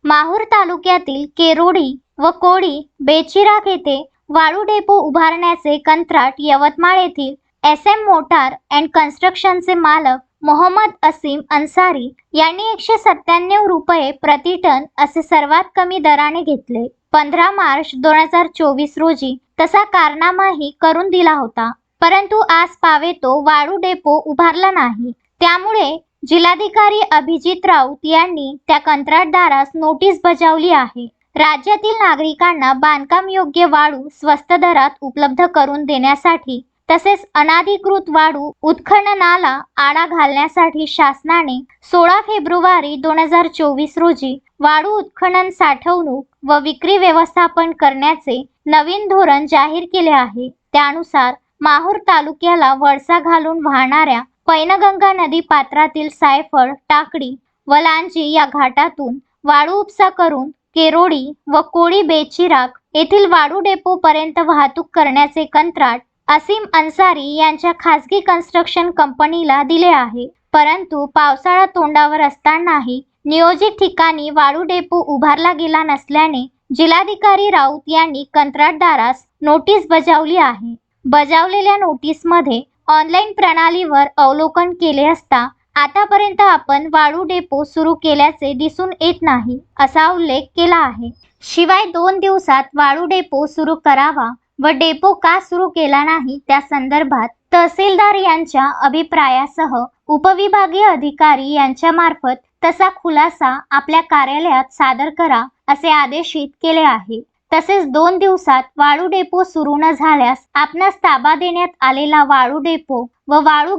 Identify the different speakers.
Speaker 1: माहूर तालुक्यातील केरोडी व कोडी बेचिराख येथे वाळू डेपो उभारण्याचे कंत्राट यवतमाळ येथील SM मोटार अँड कन्स्ट्रक्शनचे मालक मोहम्मद असीम अन्सारी यांनी 197 रुपये प्रति टन असे सर्वात कमी दराने घेतले. 15 मार्च 2024 रोजी तसा कारनामाही करून दिला होता, परंतु आज पावे तो वाळू डेपो उभारला नाही. त्यामुळे जिल्हाधिकारी अभिजित राऊत यांनी त्या कंत्राटदारास नोटीस बजावली आहे. राज्यातील नागरिकांना बांधकाम योग्य वाळू स्वस्त दरात उपलब्ध करून देण्यासाठी तसेच अनाधिकृत वाळू उत्खननाला आळा घालण्यासाठी शासनाने 16 फेब्रुवारी 2024 रोजी वाळू उत्खनन, साठवणूक व विक्री व्यवस्थापन करण्याचे नवीन धोरण जाहीर केले आहे. त्यानुसार माहूर तालुक्याला वळसा घालून वाहणाऱ्या पैनगंगा नदी पात्रातील सायफळ, टाकडी व लांजी या घाटातून वाळू उपसा करून केरोडी व कोडी बेचिराख येथील वाळू डेपो पर्यंत वाहतूक करण्याचे कंत्राट असीम अन्सारी यांच्या खासगी कन्स्ट्रक्शन कंपनीला दिले आहे. परंतु पावसाळा तोंडावर असतानाही नियोजित ठिकाणी वाळू डेपो उभारला गेला नसल्याने जिल्हाधिकारी राऊत यांनी कंत्राटदारास नोटीस बजावली आहे. बजावलेल्या नोटीसमध्ये ऑनलाईन प्रणालीवर अवलोकन केले असता आतापर्यंत आपण वाळू डेपो सुरू केल्याचे दिसून येत नाही असा उल्लेख केला आहे. शिवाय 2 दिवसात वाळू डेपो सुरू करावा व डेपो का सुरू केला नाही त्या संदर्भात तहसीलदार यांच्या अभिप्रायासह उपविभागीय अधिकारी यांच्यामार्फत तसा खुलासा आपल्या कार्यालयात सादर करा असे आदेशित केले आहे. तसेच 2 दिवसात वाळू डेपो सुरू न झाल्यास आपणास ताबा देण्यात आलेला वाळू डेपो व वाळू